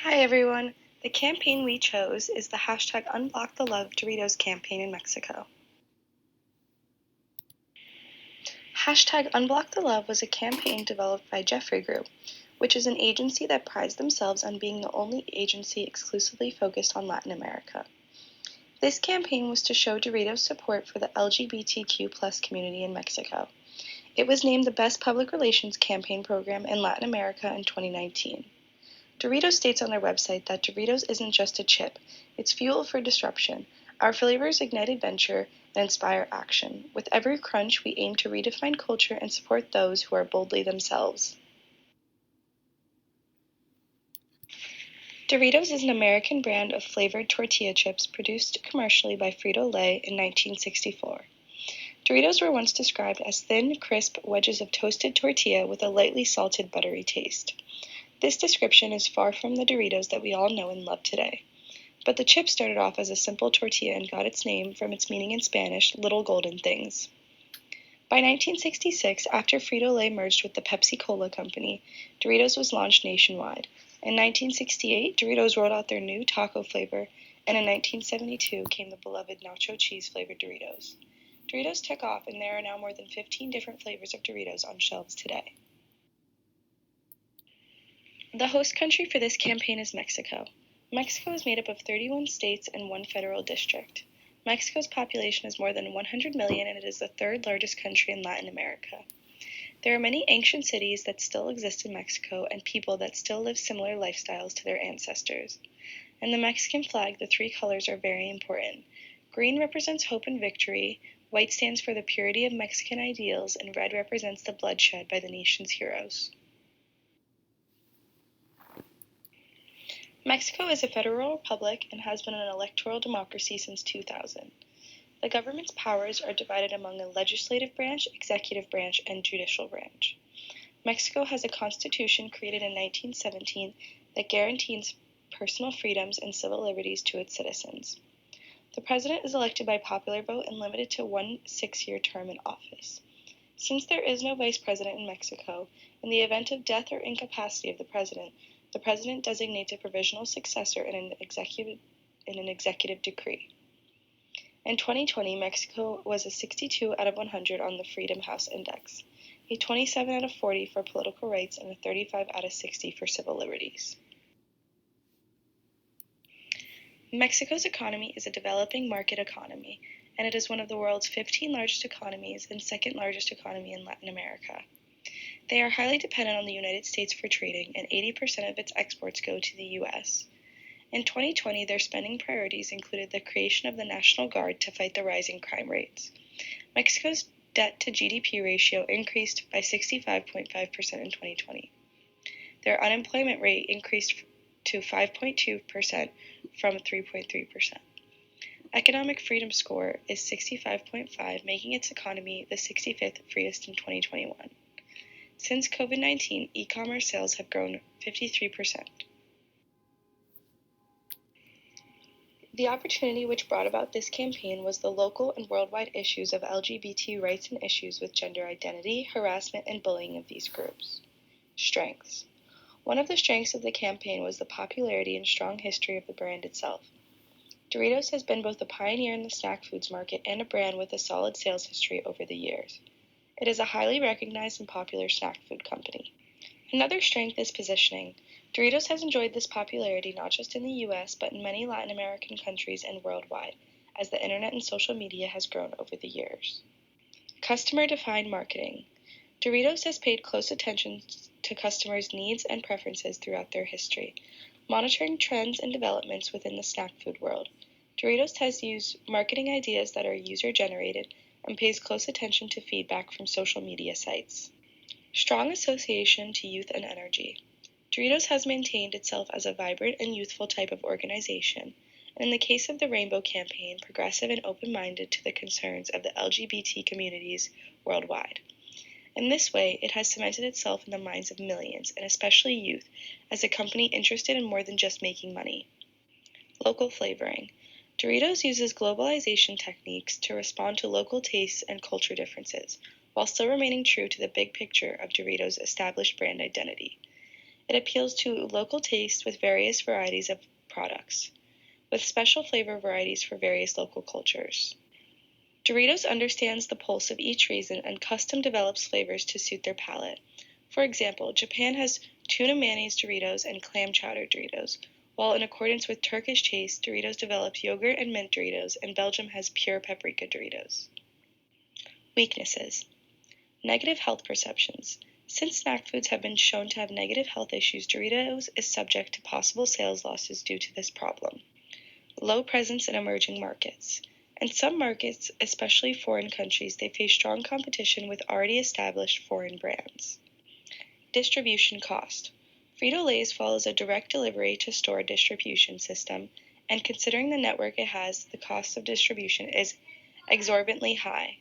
Hi everyone! The campaign we chose is the hashtag Unblock the Love Doritos campaign in Mexico. Hashtag Unblock the Love was a campaign developed by Jeffrey Group, which is an agency that prides themselves on being the only agency exclusively focused on Latin America. This campaign was to show Doritos' support for the LGBTQ+ community in Mexico. It was named the Best Public Relations Campaign Program in Latin America in 2019. Doritos states on their website that Doritos isn't just a chip, it's fuel for disruption. Our flavors ignite adventure and inspire action. With every crunch, we aim to redefine culture and support those who are boldly themselves. Doritos is an American brand of flavored tortilla chips produced commercially by Frito-Lay in 1964. Doritos were once described as thin, crisp wedges of toasted tortilla with a lightly salted, buttery taste. This description is far from the Doritos that we all know and love today. But the chip started off as a simple tortilla and got its name from its meaning in Spanish, little golden things. By 1966, after Frito-Lay merged with the Pepsi-Cola company, Doritos was launched nationwide. In 1968, Doritos rolled out their new taco flavor, and in 1972 came the beloved nacho cheese-flavored Doritos. Doritos took off, and there are now more than 15 different flavors of Doritos on shelves today. The host country for this campaign is Mexico. Mexico is made up of 31 states and one federal district. Mexico's population is more than 100 million and it is the third largest country in Latin America. There are many ancient cities that still exist in Mexico and people that still live similar lifestyles to their ancestors. In the Mexican flag, the three colors are very important. Green represents hope and victory, white stands for the purity of Mexican ideals, and red represents the bloodshed by the nation's heroes. Mexico is a federal republic and has been an electoral democracy since 2000. The government's powers are divided among a legislative branch, executive branch, and judicial branch. Mexico has a constitution created in 1917 that guarantees personal freedoms and civil liberties to its citizens. The president is elected by popular vote and limited to one 6-year term in office. Since there is no vice president in Mexico, in the event of death or incapacity of the president designates a provisional successor in an executive decree. In 2020, Mexico was a 62 out of 100 on the Freedom House Index, a 27 out of 40 for political rights, and a 35 out of 60 for civil liberties. Mexico's economy is a developing market economy, and it is one of the world's 15 largest economies and second largest economy in Latin America. They are highly dependent on the United States for trading, and 80% of its exports go to the U.S. In 2020, their spending priorities included the creation of the National Guard to fight the rising crime rates. Mexico's debt-to-GDP ratio increased by 65.5% in 2020. Their unemployment rate increased to 5.2% from 3.3%. Economic freedom score is 65.5, making its economy the 65th freest in 2021. Since COVID-19, e-commerce sales have grown 53%. The opportunity which brought about this campaign was the local and worldwide issues of LGBT rights and issues with gender identity, harassment, and bullying of these groups. Strengths. One of the strengths of the campaign was the popularity and strong history of the brand itself. Doritos has been both a pioneer in the snack foods market and a brand with a solid sales history over the years. It is a highly recognized and popular snack food company. Another strength is positioning. Doritos has enjoyed this popularity not just in the U.S., but in many Latin American countries and worldwide, as the internet and social media has grown over the years. Customer-defined marketing. Doritos has paid close attention to customers' needs and preferences throughout their history, monitoring trends and developments within the snack food world. Doritos has used marketing ideas that are user-generated and pays close attention to feedback from social media sites. Strong association to youth and energy. Doritos has maintained itself as a vibrant and youthful type of organization, and in the case of the Rainbow Campaign, progressive and open-minded to the concerns of the LGBT communities worldwide. In this way, it has cemented itself in the minds of millions, and especially youth, as a company interested in more than just making money. Local flavoring. Doritos uses globalization techniques to respond to local tastes and culture differences, while still remaining true to the big picture of Doritos' established brand identity. It appeals to local tastes with various varieties of products, with special flavor varieties for various local cultures. Doritos understands the pulse of each region and custom develops flavors to suit their palate. For example, Japan has tuna mayonnaise Doritos and clam chowder Doritos, while in accordance with Turkish taste, Doritos develops yogurt and mint Doritos, and Belgium has pure paprika Doritos. Weaknesses. Negative health perceptions. Since snack foods have been shown to have negative health issues, Doritos is subject to possible sales losses due to this problem. Low presence in emerging markets. In some markets, especially foreign countries, they face strong competition with already established foreign brands. Distribution cost. Frito-Lay's follows a direct delivery to store distribution system, and considering the network it has, the cost of distribution is exorbitantly high.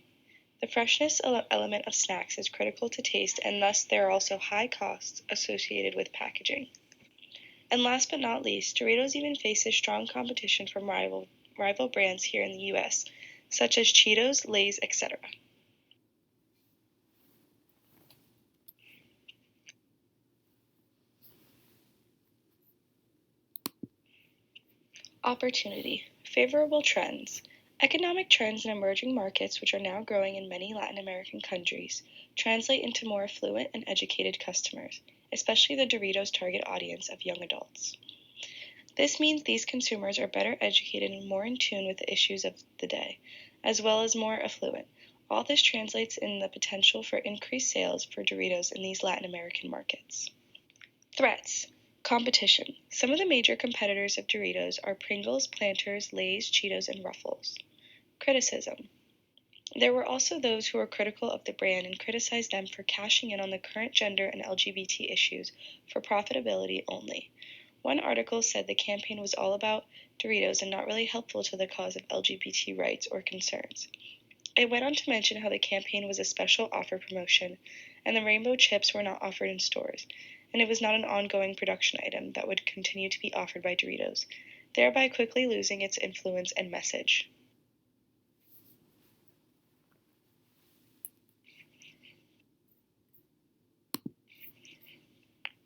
The freshness element of snacks is critical to taste, and thus there are also high costs associated with packaging. And last but not least, Doritos even faces strong competition from rival brands here in the US, such as Cheetos, Lay's, etc. Opportunity. Favorable trends. Economic trends in emerging markets, which are now growing in many Latin American countries, translate into more affluent and educated customers, especially the Doritos target audience of young adults. This means these consumers are better educated and more in tune with the issues of the day, as well as more affluent. All this translates in the potential for increased sales for Doritos in these Latin American markets. Threats. Competition. Some of the major competitors of Doritos are Pringles, Planters, Lay's, Cheetos, and Ruffles. Criticism. There were also those who were critical of the brand and criticized them for cashing in on the current gender and LGBT issues for profitability only. One article said the campaign was all about Doritos and not really helpful to the cause of LGBT rights or concerns. It went on to mention how the campaign was a special offer promotion, and the rainbow chips were not offered in stores, and it was not an ongoing production item that would continue to be offered by Doritos, thereby quickly losing its influence and message.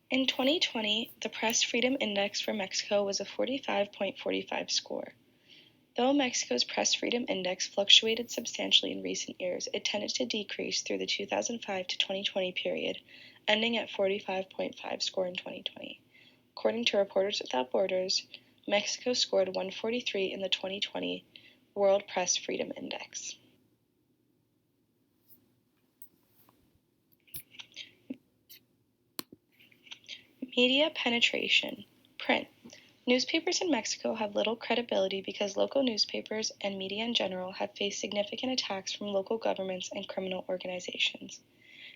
In 2020, the Press Freedom Index for Mexico was a 45.45 score. Though Mexico's Press Freedom Index fluctuated substantially in recent years, it tended to decrease through the 2005 to 2020 period, ending at 45.5 score in 2020. According to Reporters Without Borders, Mexico scored 143 in the 2020 World Press Freedom Index. Media penetration. Print. Newspapers in Mexico have little credibility because local newspapers and media in general have faced significant attacks from local governments and criminal organizations.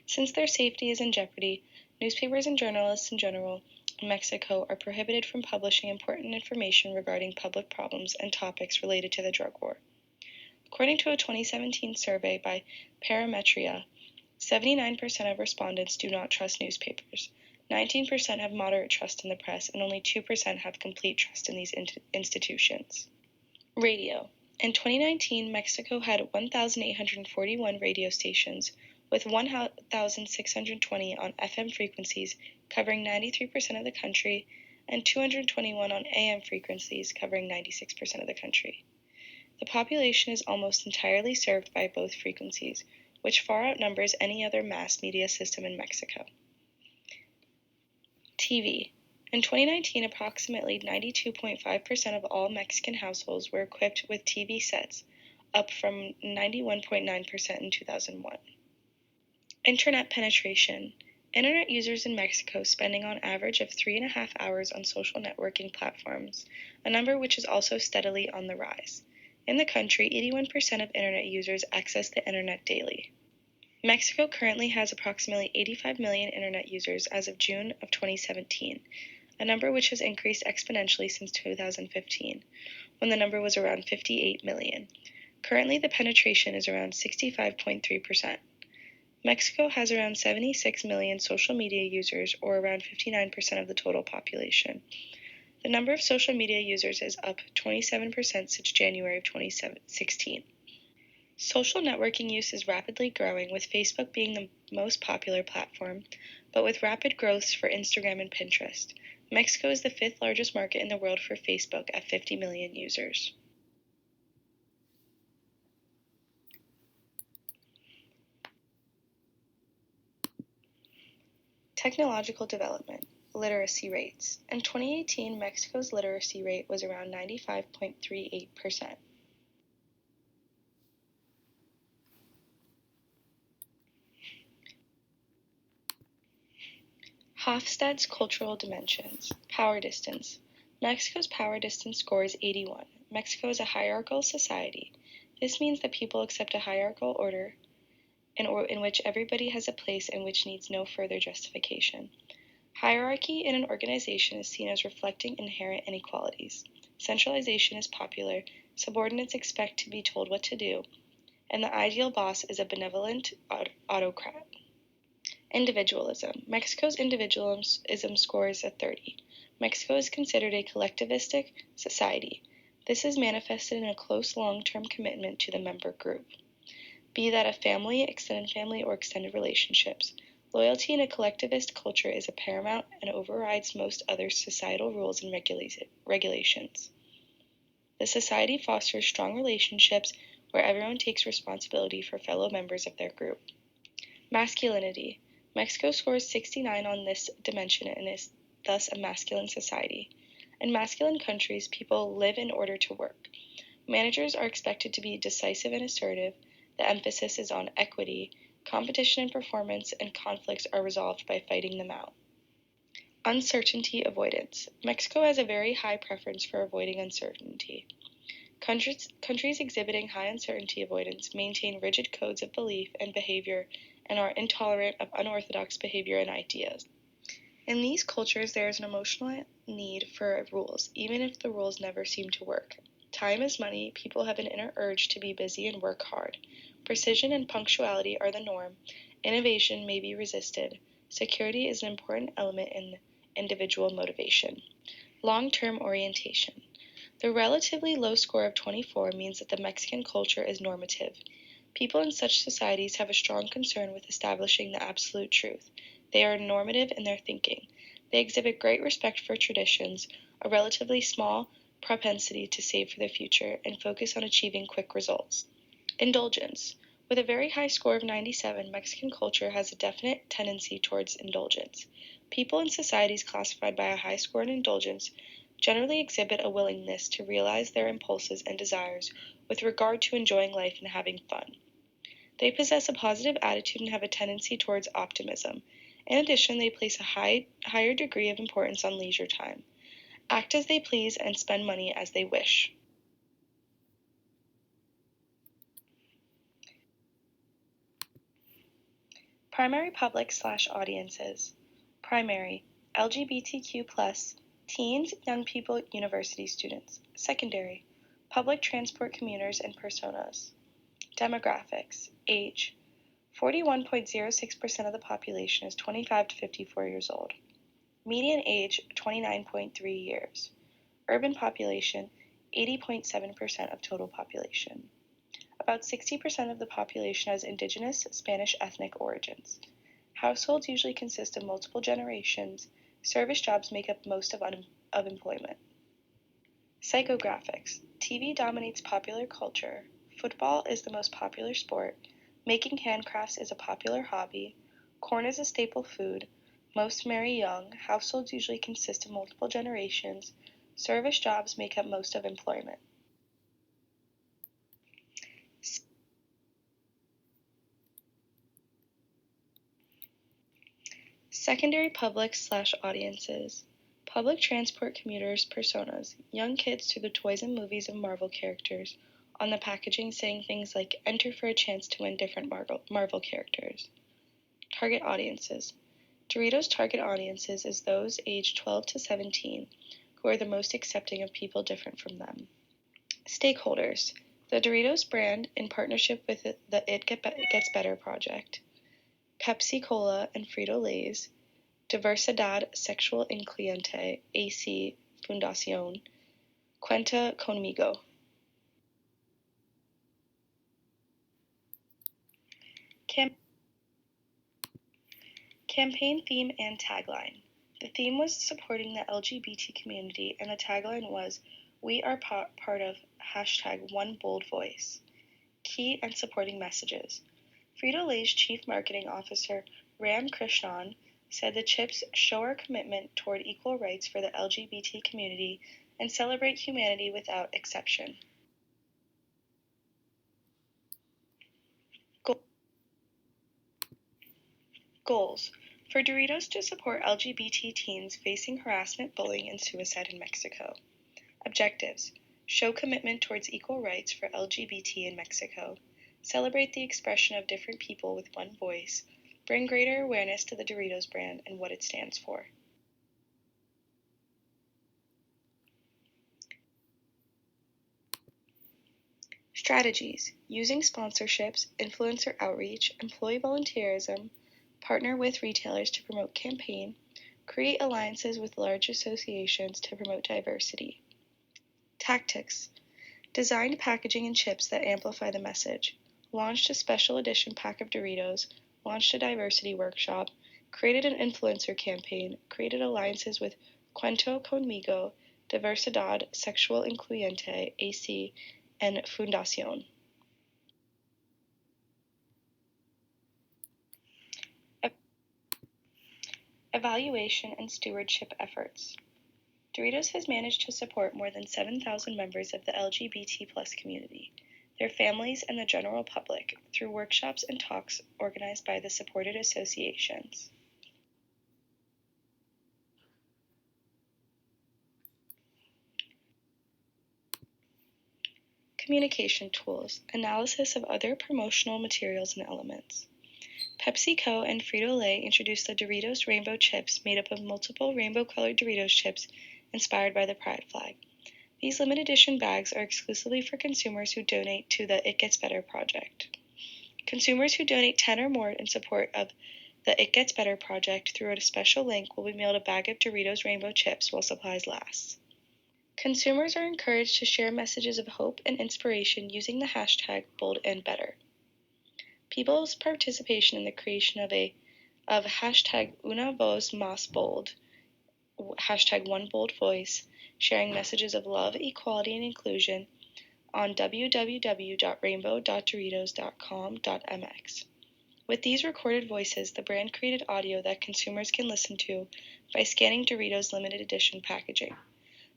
Since their safety is in jeopardy, newspapers and journalists in general in Mexico are prohibited from publishing important information regarding public problems and topics related to the drug war. According to a 2017 survey by Parametria, 79% of respondents do not trust newspapers. 19% have moderate trust in the press, and only 2% have complete trust in these institutions. Radio. In 2019, Mexico had 1,841 radio stations, with 1,620 on FM frequencies covering 93% of the country and 221 on AM frequencies covering 96% of the country. The population is almost entirely served by both frequencies, which far outnumbers any other mass media system in Mexico. TV. In 2019, approximately 92.5% of all Mexican households were equipped with TV sets, up from 91.9% in 2001. Internet penetration. Internet users in Mexico spending on average of 3.5 hours on social networking platforms, a number which is also steadily on the rise. In the country, 81% of internet users access the internet daily. Mexico currently has approximately 85 million internet users as of June of 2017, a number which has increased exponentially since 2015, when the number was around 58 million. Currently, the penetration is around 65.3%. Mexico has around 76 million social media users, or around 59% of the total population. The number of social media users is up 27% since January of 2016. Social networking use is rapidly growing, with Facebook being the most popular platform, but with rapid growths for Instagram and Pinterest. Mexico is the fifth largest market in the world for Facebook at 50 million users. Technological development. Literacy rates. In 2018, Mexico's literacy rate was around 95.38%. Hofstede's cultural dimensions. Power distance. Mexico's power distance score is 81. Mexico is a hierarchical society. This means that people accept a hierarchical order in which everybody has a place and which needs no further justification. Hierarchy in an organization is seen as reflecting inherent inequalities. Centralization is popular, subordinates expect to be told what to do, and the ideal boss is a benevolent autocrat. Individualism. Mexico's individualism score is a 30. Mexico is considered a collectivistic society. This is manifested in a close long-term commitment to the member group, be that a family, extended family, or extended relationships. Loyalty in a collectivist culture is a paramount and overrides most other societal rules and regulations. The society fosters strong relationships where everyone takes responsibility for fellow members of their group. Masculinity. Mexico scores 69 on this dimension and is thus a masculine society. In masculine countries, people live in order to work. Managers are expected to be decisive and assertive. The emphasis is on equity. Competition and performance and conflicts are resolved by fighting them out. Uncertainty avoidance. Mexico has a very high preference for avoiding uncertainty. Countries exhibiting high uncertainty avoidance maintain rigid codes of belief and behavior and are intolerant of unorthodox behavior and ideas. In these cultures, there is an emotional need for rules, even if the rules never seem to work. Time is money. People have an inner urge to be busy and work hard. Precision and punctuality are the norm. Innovation may be resisted. Security is an important element in individual motivation. Long-term orientation. The relatively low score of 24 means that the Mexican culture is normative. People in such societies have a strong concern with establishing the absolute truth. They are normative in their thinking. They exhibit great respect for traditions, a relatively small propensity to save for the future, and focus on achieving quick results. Indulgence. With a very high score of 97, Mexican culture has a definite tendency towards indulgence. People in societies classified by a high score in indulgence generally exhibit a willingness to realize their impulses and desires with regard to enjoying life and having fun. They possess a positive attitude and have a tendency towards optimism. In addition, they place a higher degree of importance on leisure time, act as they please, and spend money as they wish. Primary public/audiences. Primary, LGBTQ+, teens, young people, university students. Secondary, public transport commuters and personas. Demographics, age, 41.06% of the population is 25 to 54 years old. Median age, 29.3 years. Urban population, 80.7% of total population. About 60% of the population has indigenous Spanish ethnic origins. Households usually consist of multiple generations. Service jobs make up most of employment. Psychographics. TV dominates popular culture. Football is the most popular sport. Making handcrafts is a popular hobby. Corn is a staple food. Most marry young. Households usually consist of multiple generations. Service jobs make up most of employment. Secondary public/audiences. Public transport commuters personas. Young kids through the toys and movies of Marvel characters. On the packaging saying things like, enter for a chance to win different Marvel characters. Target audiences. Doritos' target audiences is those aged 12 to 17, who are the most accepting of people different from them. Stakeholders. The Doritos brand in partnership with the It Gets Better project. Pepsi Cola and Frito-Lay's. Diversidad Sexual Incluyente, AC Fundación. Cuenta Conmigo. Campaign theme and tagline. The theme was supporting the LGBT community, and the tagline was, "We are part of #OneBoldVoice." Key and supporting messages. Frito-Lay's Chief Marketing Officer, Ram Krishnan, said the chips show our commitment toward equal rights for the LGBT community and celebrate humanity without exception. Goals. For Doritos to support LGBT teens facing harassment, bullying, and suicide in Mexico. Objectives. Show commitment towards equal rights for LGBT in Mexico. Celebrate the expression of different people with one voice. Bring greater awareness to the Doritos brand and what it stands for. Strategies. Using sponsorships, influencer outreach, employee volunteerism, partner with retailers to promote campaign, create alliances with large associations to promote diversity. Tactics. Designed packaging and chips that amplify the message. Launched a special edition pack of Doritos. Launched a diversity workshop. Created an influencer campaign. Created alliances with Cuento Conmigo, Diversidad Sexual Incluyente, AC, and Fundación. Evaluation and stewardship efforts. Doritos has managed to support more than 7,000 members of the LGBT+ community, their families, and the general public through workshops and talks organized by the supported associations. Communication tools, analysis of other promotional materials and elements. PepsiCo and Frito-Lay introduced the Doritos Rainbow Chips made up of multiple rainbow-colored Doritos chips inspired by the pride flag. These limited edition bags are exclusively for consumers who donate to the It Gets Better project. Consumers who donate 10 or more in support of the It Gets Better project through a special link will be mailed a bag of Doritos Rainbow Chips while supplies last. Consumers are encouraged to share messages of hope and inspiration using the hashtag #BoldAndBetter. People's participation in the creation of hashtag Una Voz Más Bold, hashtag OneBoldVoice, sharing messages of love, equality, and inclusion on www.rainbow.doritos.com.mx. With these recorded voices, the brand created audio that consumers can listen to by scanning Doritos' limited edition packaging,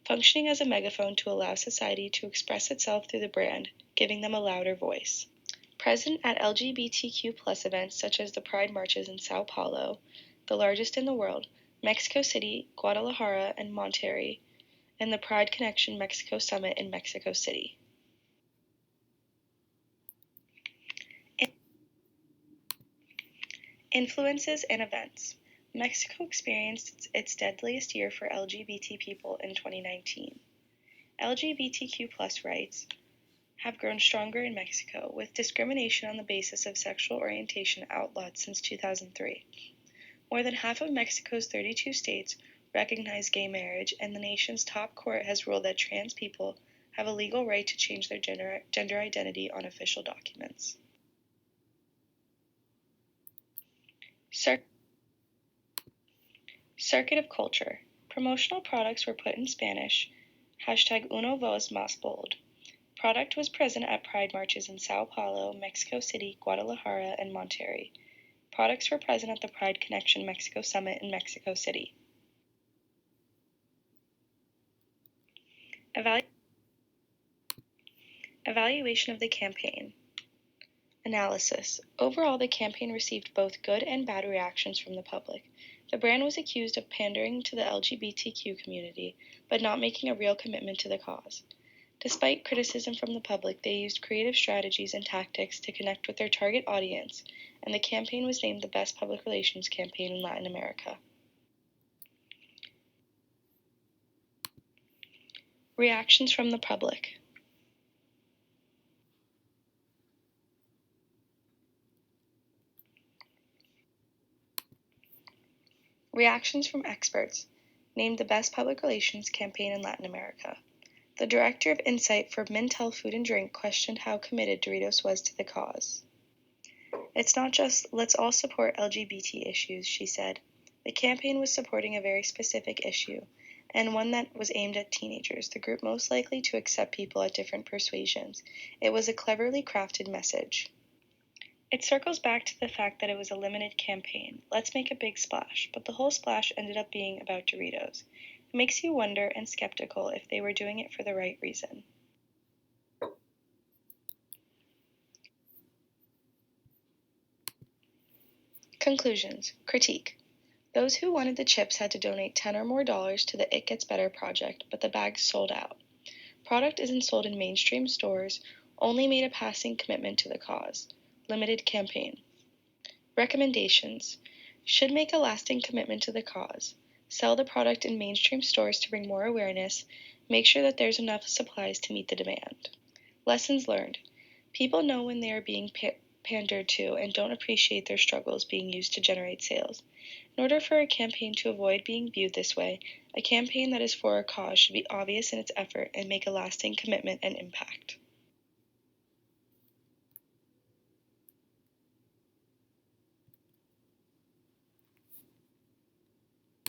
functioning as a megaphone to allow society to express itself through the brand, giving them a louder voice. Present at LGBTQ+ events such as the Pride Marches in Sao Paulo, the largest in the world, Mexico City, Guadalajara, and Monterrey, and the Pride Connection Mexico Summit in Mexico City. Influences and events. Mexico experienced its deadliest year for LGBT people in 2019. LGBTQ+ rights have grown stronger in Mexico, with discrimination on the basis of sexual orientation outlawed since 2003. More than half of Mexico's 32 states recognize gay marriage, and the nation's top court has ruled that trans people have a legal right to change their gender identity on official documents. Circuit of culture. Promotional products were put in Spanish, hashtag Uno Voz Más Bold. Product was present at Pride marches in Sao Paulo, Mexico City, Guadalajara, and Monterrey. Products were present at the Pride Connection Mexico Summit in Mexico City. Evaluation of the campaign. Analysis. Overall, the campaign received both good and bad reactions from the public. The brand was accused of pandering to the LGBTQ community, but not making a real commitment to the cause. Despite criticism from the public, they used creative strategies and tactics to connect with their target audience, and the campaign was named the best public relations campaign in Latin America. Reactions from the public. Reactions from experts. Named the best public relations campaign in Latin America. The director of Insight for Mintel Food and Drink questioned how committed Doritos was to the cause. It's not just, let's all support LGBT issues, she said. The campaign was supporting a very specific issue, and one that was aimed at teenagers, the group most likely to accept people at different persuasions. It was a cleverly crafted message. It circles back to the fact that it was a limited campaign. Let's make a big splash. But the whole splash ended up being about Doritos. It makes you wonder and skeptical if they were doing it for the right reason. Conclusions. Critique. Those who wanted the chips had to donate $10 or more to the It Gets Better project, but the bags sold out. Product isn't sold in mainstream stores, only made a passing commitment to the cause. Limited campaign. Recommendations. Should make a lasting commitment to the cause. Sell the product in mainstream stores to bring more awareness. Make sure that there's enough supplies to meet the demand. Lessons learned. People know when they are being pandered to and don't appreciate their struggles being used to generate sales. In order for a campaign to avoid being viewed this way, a campaign that is for a cause should be obvious in its effort and make a lasting commitment and impact.